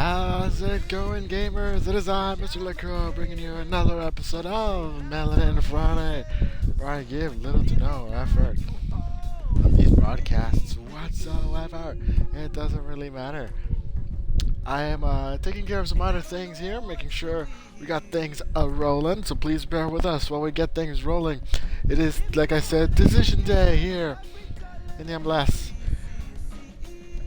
How's it going, gamers? It is I, Mr. LeCrow, bringing you another episode of Melanin Friday, where I give little to no effort of these broadcasts whatsoever. It doesn't really matter. I am taking care of some other things here, making sure we got things rolling, so please bear with us while we get things rolling. It is, like I said, Decision Day here in the MLS.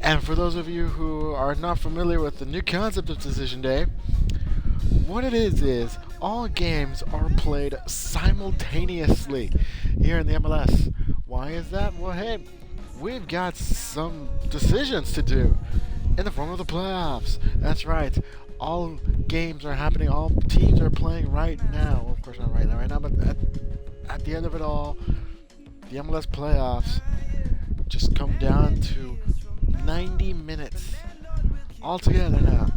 And for those of you who are not familiar with the new concept of Decision Day, what it is all games are played simultaneously here in the MLS. Why is that? Well, hey, we've got some decisions to do in the form of the playoffs. That's right. All games are happening. All teams are playing right now. Well, of course, not right now, but at the end of it all, the MLS playoffs just come down to 90 minutes altogether now.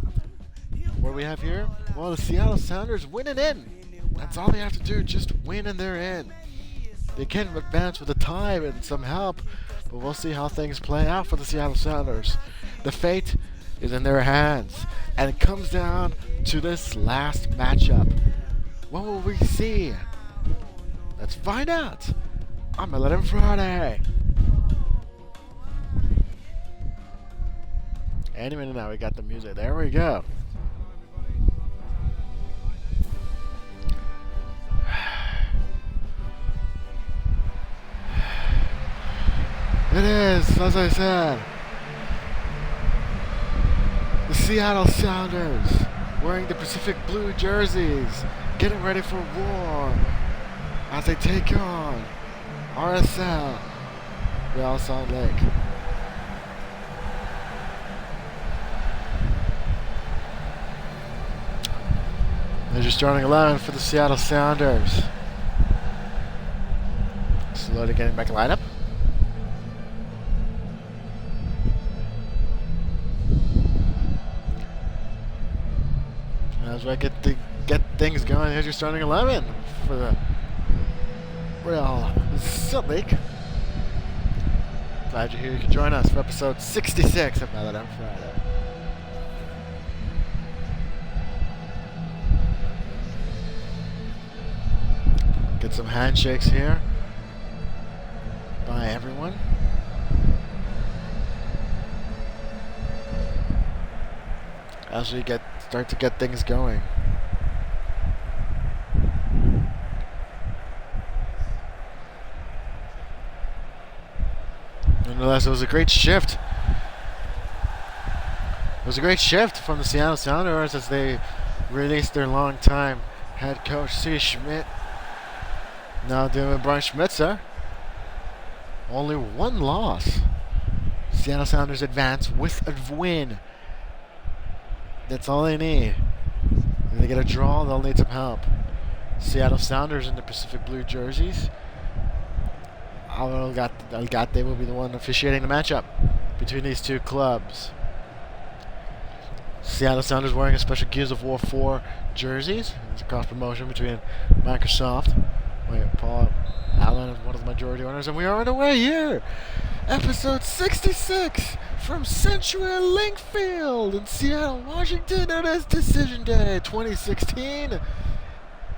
What do we have here? Well, the Seattle Sounders winning in. That's all they have to do, just win and they're in. They can advance with a tie and some help, but we'll see how things play out for the Seattle Sounders. The fate is in their hands, and it comes down to this last matchup. What will we see? Let's find out on Melanin Friday. Any minute now, we got the music. There we go. It is, as I said, the Seattle Sounders wearing the Pacific Blue jerseys, getting ready for war as they take on RSL Real Salt Lake. There's your starting 11 for the Seattle Sounders. Slowly getting back lineup. As I get things going, here's your starting 11 for the Real Salt Lake. Glad you're here. You can join us for episode 66 of Melanin Friday. Get some handshakes here by everyone. As we start to get things going. Nonetheless, it was a great shift. It was a great shift from the Seattle Sounders as they released their longtime head coach, C. Schmidt. Now dealing with Brian Schmitzer. Only one loss. Seattle Sounders advance with a win. That's all they need. If they get a draw, they'll need some help. Seattle Sounders in the Pacific Blue jerseys. Algate will be the one officiating the matchup between these two clubs. Seattle Sounders wearing a special Gears of War 4 jerseys. It's a cross promotion between Microsoft. Paul Allen is one of the majority owners, and we are underway here. Episode 66 from Century Link Field in Seattle, Washington. It is Decision Day 2016.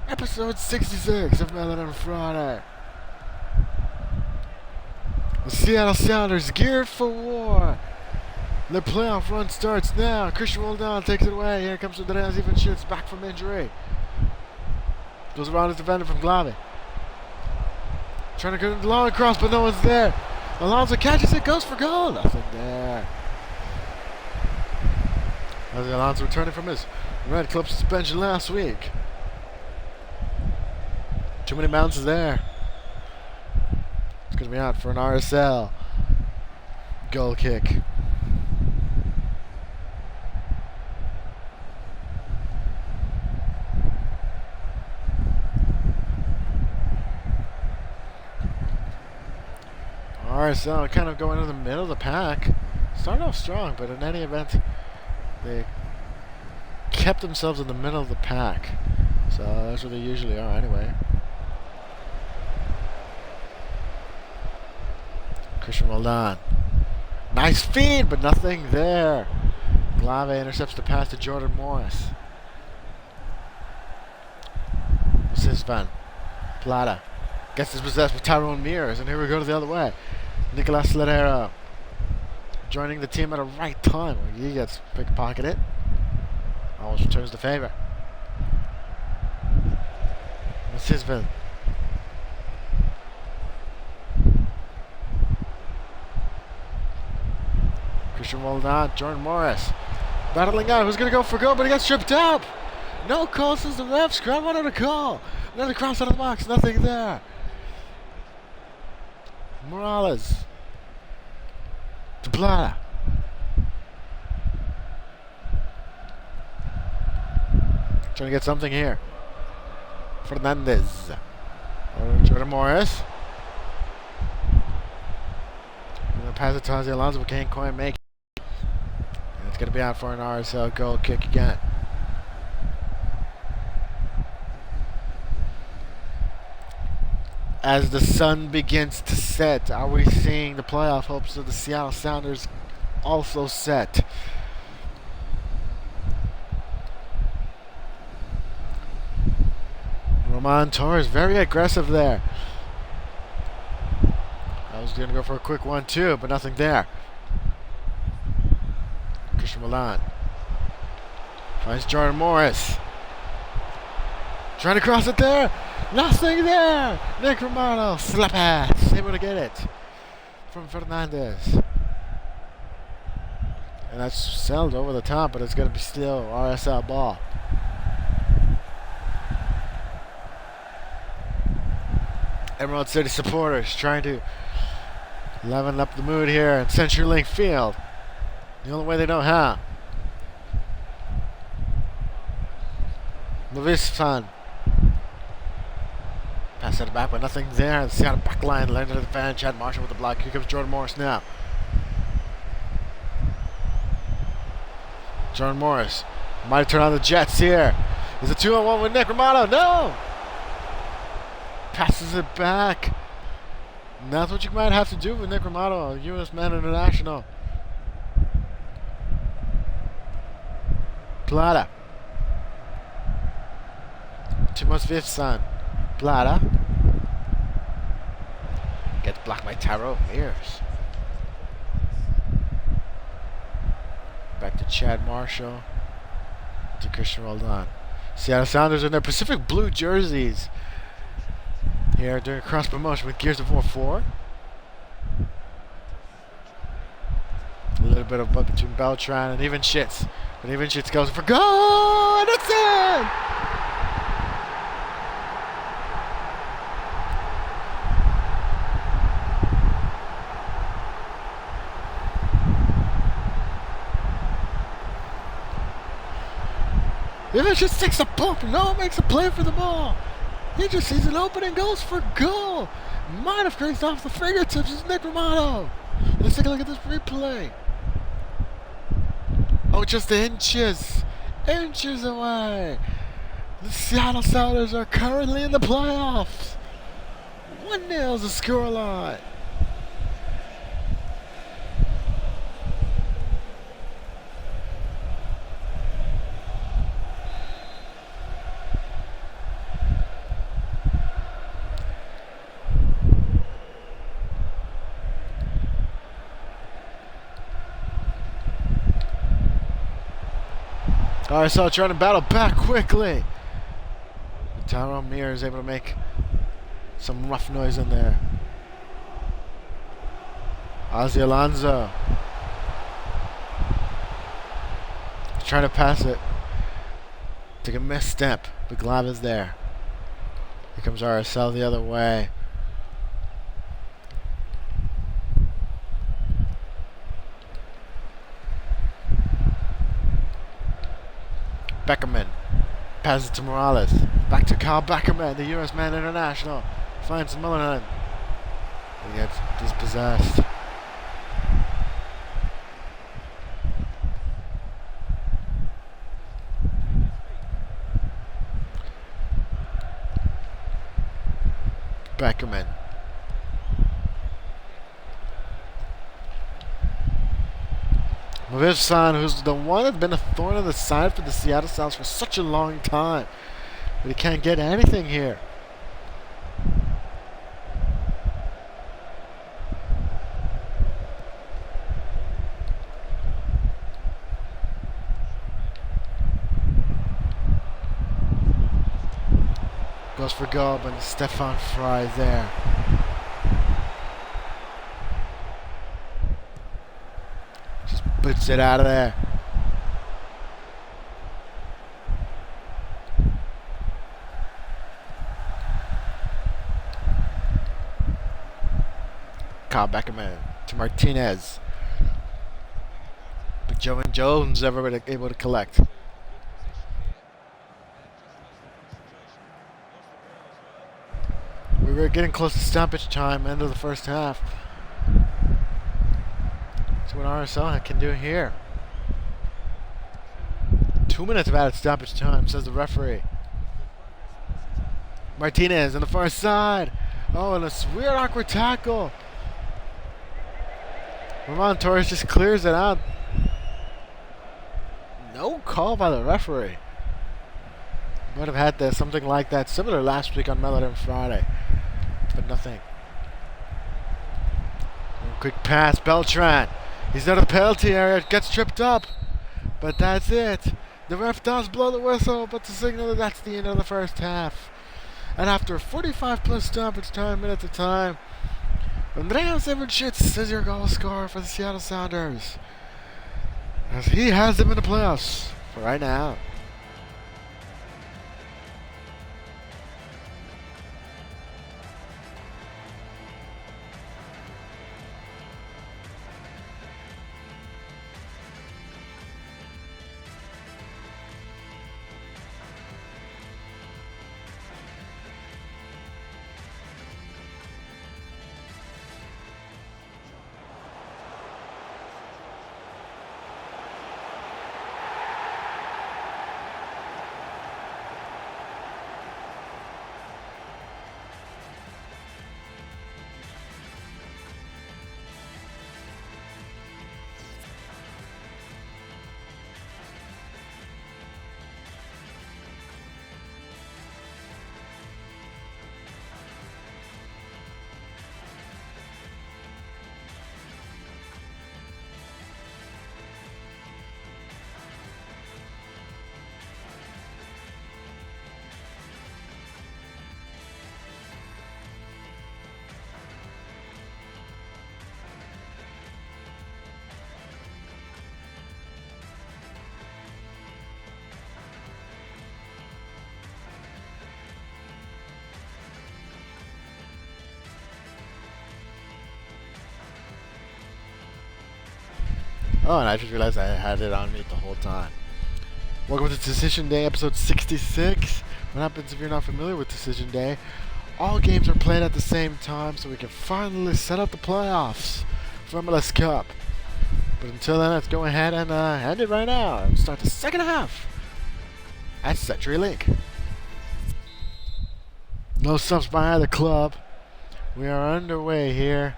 Episode 66 of Melanin Friday. The Seattle Sounders geared for war. The playoff run starts now. Christian Roldan takes it away. Here comes Andreas even shoots back from injury. Goes around his defender from Glave. Trying to get the long cross, but no one's there. Alonso catches it, goes for goal. Nothing there. As Alonso returning from his red club suspension last week. Too many bounces there. It's going to be out for an RSL goal kick. RSL kind of going in the middle of the pack. Started off strong, but in any event, they kept themselves in the middle of the pack. So that's where they usually are anyway. Christian Roldan. Nice feed, but nothing there. Glave intercepts the pass to Jordan Morris. Sisvan. Plata. Gets his possessed with Tyrone Mears, and here we go to the other way. Nicolas Ladero joining the team at a right time. He gets pickpocketed. Almost returns the favor. Sisvan. Christian Roldan, Jordan Morris. Battling out, who's going to go for goal, but he gets tripped up. No call since the refs. Grab on a call. Another cross out of the box, nothing there. Morales. To Plata. Trying to get something here. Fernandez. Jordan Morris. And the pass it to Ozzy Alonso, but can't quite make it. And it's going to be out for an RSL goal kick again. As the sun begins to set, are we seeing the playoff hopes of the Seattle Sounders also set? Roman Torres, very aggressive there. I was going to go for a quick 1-2, but nothing there. Christian Milan finds Jordan Morris. Trying to cross it there. Nothing there. Nick Romano, slap pass. Able to get it from Fernandez. And that's sailed over the top, but it's going to be still RSL ball. Emerald City supporters trying to leaven up the mood here at CenturyLink Field. The only way they know how. Levistan. Pass it back, but nothing there. The Seattle back line landed to the fan. Chad Marshall with the block. Here comes Jordan Morris now. Jordan Morris might turn on the Jets here. Is it 2-on-1 with Nick Romano? No! Passes it back. And that's what you might have to do with Nick Romano, U.S. Man International. Plata. Timos Vivsan. Plata. Gets blocked by Tyrone Mears. Back to Chad Marshall. To Christian Roldan. Seattle Sounders in their Pacific Blue jerseys. Here doing a cross promotion with Gears of War 4. A little bit of bump between Beltran and Even Shits. But Even Shits goes for goal! That's it! Even Shits takes a bump. No, makes a play for the ball. He just sees an open and goes for goal. Might have creased off the fingertips. It's Nick Romano. Let's take a look at this replay. Oh, just inches. Inches away. The Seattle Sounders are currently in the playoffs. 1-0 is the scoreline. RSL trying to battle back quickly. Tyrone Mears is able to make some rough noise in there. Ozzy Alonso trying to pass it. Take a misstep, but Glav is there. Here comes RSL the other way. Beckerman passes to Morales. Back to Carl Beckerman, the U.S. Man International. Finds Mullinan. He gets dispossessed. Beckerman. Maviv-san, who's the one that's been a thorn in the side for the Seattle Sounders for such a long time. But he can't get anything here. Goes for goal, but Stefan Fry there. Just puts it out of there. Kyle Beckerman to Martinez. But Joe and Jones never been able to collect. We were getting close to stoppage time, end of the first half. See what RSL can do here. 2 minutes of added stoppage time, says the referee. Martinez on the far side. Oh, and a weird, awkward tackle. Ramon Torres just clears it out. No call by the referee. Would have had something like that similar last week on Melody Friday. But nothing. Quick pass, Beltran. He's out of the penalty area, gets tripped up. But that's it. The ref does blow the whistle, but to signal that that's the end of the first half. And after 45 plus stoppage time, minutes of time, Andreas Evertschitz is your goal scorer for the Seattle Sounders. As he has them in the playoffs for right now. Oh, and I just realized I had it on mute the whole time. Welcome to Decision Day, episode 66. What happens if you're not familiar with Decision Day? All games are played at the same time, so we can finally set up the playoffs for MLS Cup. But until then, let's go ahead and end it right now and start the second half at CenturyLink. No subs by either club. We are underway here.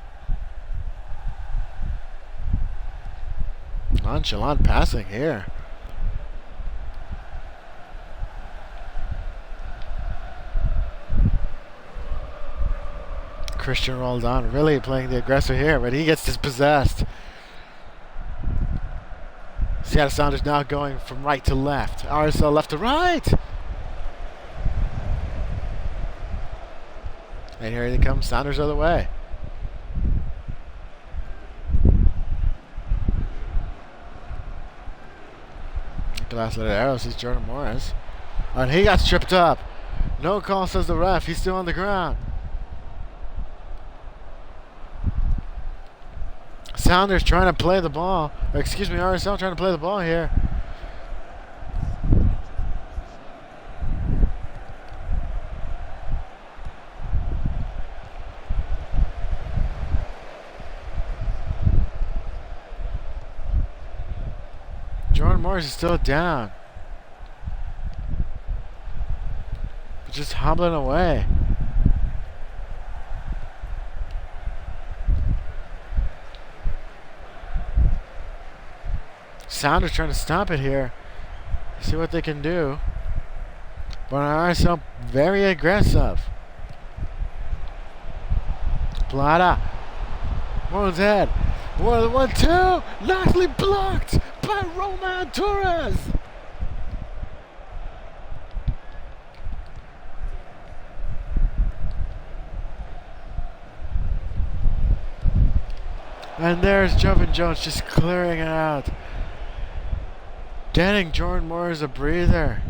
Nonchalant passing here. Christian Roldan really playing the aggressor here, but he gets dispossessed. Seattle Sounders now going from right to left. RSL left to right. And here they come, Sounders other way. Last little arrow sees Jordan Morris. And he got tripped up. No call, says the ref. He's still on the ground. Sounders trying to play the ball. Or excuse me, RSL trying to play the ball here. Jordan Morris is still down. But just hobbling away. Sounders trying to stop it here. See what they can do. But RSL very aggressive. Plata. One's head. 1-2. Nicely blocked by Roman Torres. And there's Jovan Jones just clearing it out. Getting Jordan Morris a breather.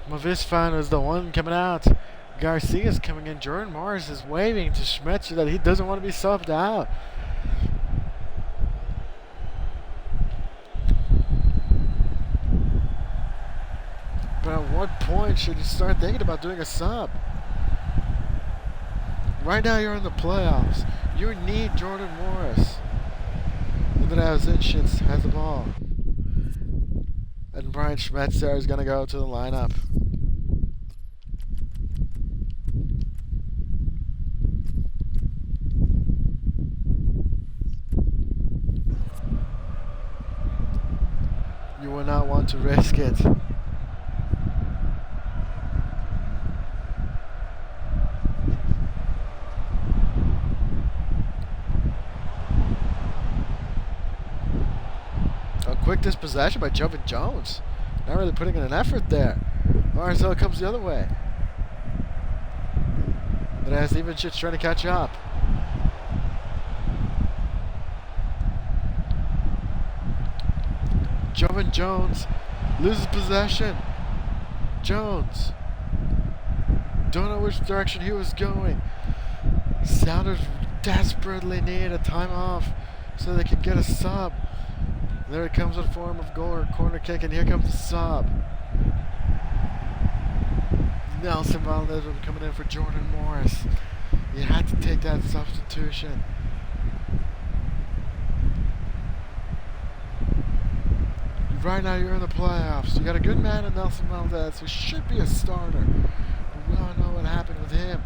Movisfan is the one coming out. Garcia's coming in. Jordan Morris is waving to Schmetzer that he doesn't want to be subbed out. But at what point should you start thinking about doing a sub? Right now you're in the playoffs. You need Jordan Morris. Zinchins has the ball. And Brian Schmetzer is going to go to the lineup. You will not want to risk it. Quick dispossession by Jovan Jones. Not really putting in an effort there. RSL comes the other way. But as Ivanchich trying to catch up. Jovan Jones loses possession. Jones. Don't know which direction he was going. Sounders desperately need a time off so they can get a sub. There it comes in form of goal or corner kick, and here comes the sub. Nelson Valdez will be coming in for Jordan Morris. You had to take that substitution. Right now you're in the playoffs. You got a good man in Nelson Valdez who should be a starter. But we all know what happened with him.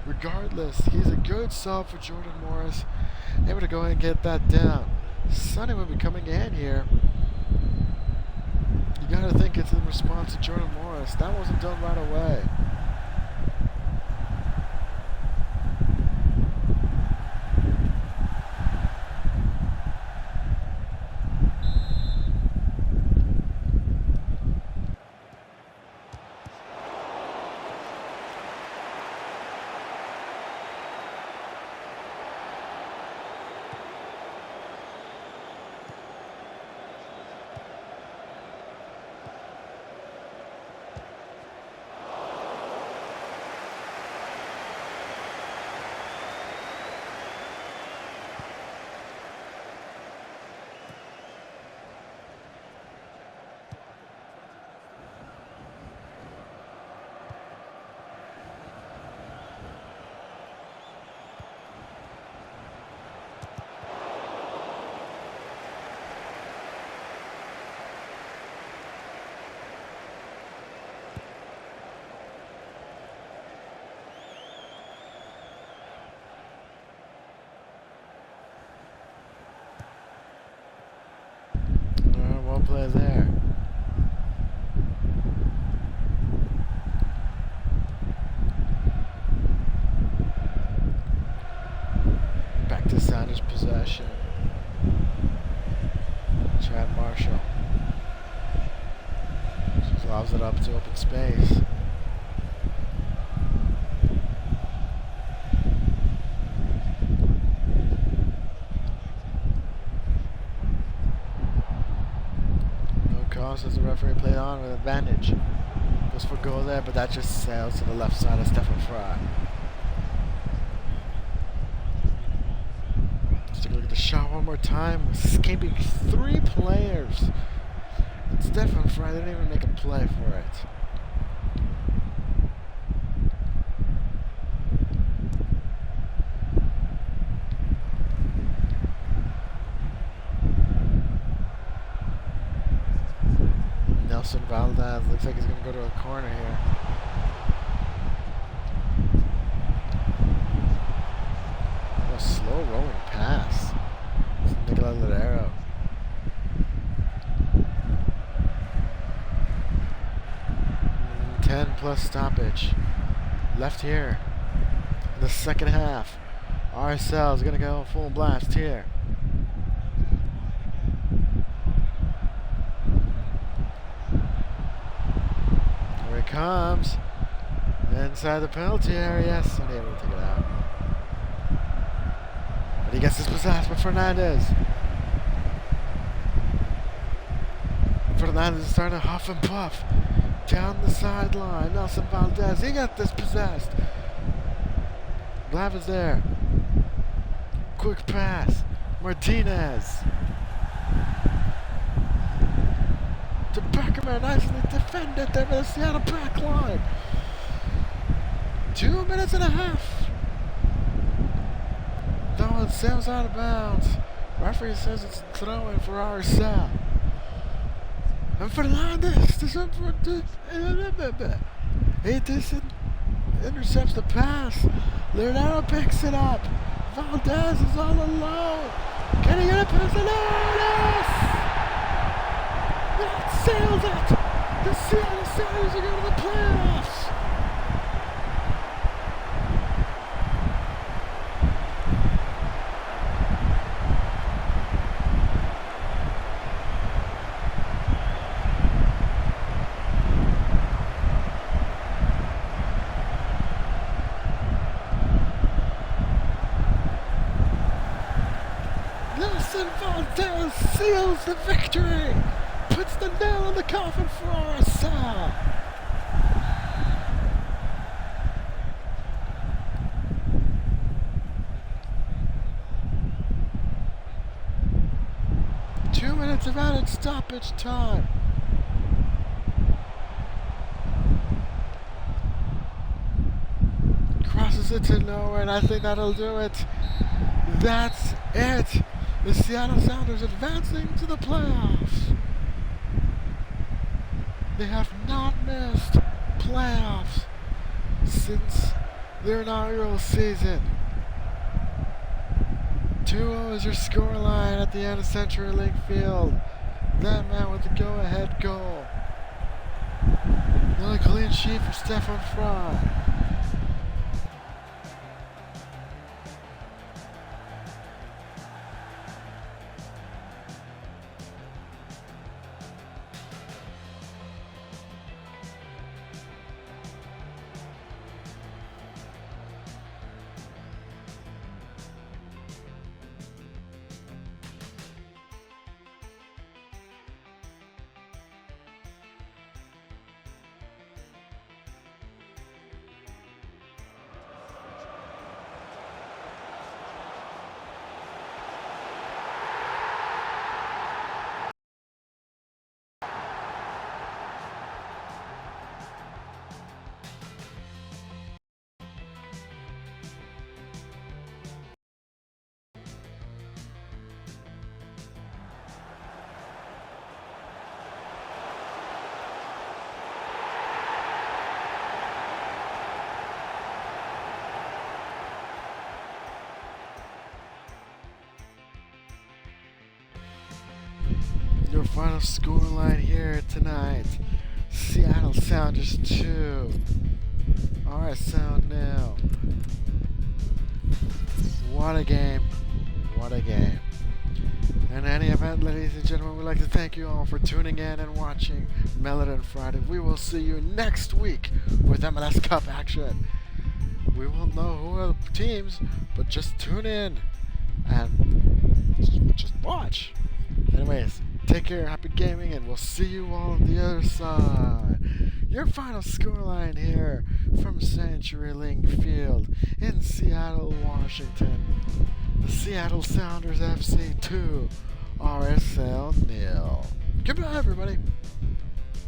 Regardless, he's a good sub for Jordan Morris. Able to go ahead and get that down. Sonny will be coming in here. You gotta think it's in response to Jordan Morris. That wasn't done right away. Well played there. Back to Sanders' possession. Chad Marshall just lobs it up to open space. As the referee played on with advantage. Goes for goal there, but that just sails to the left side of Stefan Fry. Let's take a look at the shot one more time. Escaping 3 players. And Stefan Fry didn't even make a play for it. Nelson Valdez looks like he's going to go to a corner here. A slow rolling pass. Nicolas Ladero. plus stoppage left here in the second half. RSL is going to go full blast here. Here it comes. Inside the penalty area. Yes, unable to take it out. But he gets his possessed by Fernandez. Fernandez is starting to huff and puff down the sideline. Nelson Valdez, he got this possessed. Blav is there. Quick pass. Martinez. To Beckerman, nicely defended there by the Seattle back line. 2 minutes and a half. No, it sails out of bounds. Referee says it's throwing for RSL. And Fernandez intercepts the pass. Leonardo picks it up. Valdez is all alone. Can he get a pass? That sails it. The Seattle Sounders are going to the playoffs. Nelson Valdez seals the victory, puts the nail in the coffin for RSL. Two minutes of added stoppage time. Crosses it to nowhere, and I think that'll do it. That's it. The Seattle Sounders advancing to the playoffs. They have not missed playoffs since their inaugural season. 2-0 is your scoreline at the end of CenturyLink Field. That man with the go-ahead goal. Another clean sheet for Stefan Fry. Your final scoreline here tonight: Seattle Sounders 2, RSL 0. What a game! What a game! In any event, ladies and gentlemen, we'd like to thank you all for tuning in and watching Melon Friday. We will see you next week with MLS Cup action. We won't know who are the teams, but just tune in and just watch. Anyways, take care, happy gaming, and we'll see you all on the other side. Your final scoreline here from CenturyLink Field in Seattle, Washington. The Seattle Sounders FC 2, RSL 0. Goodbye, everybody.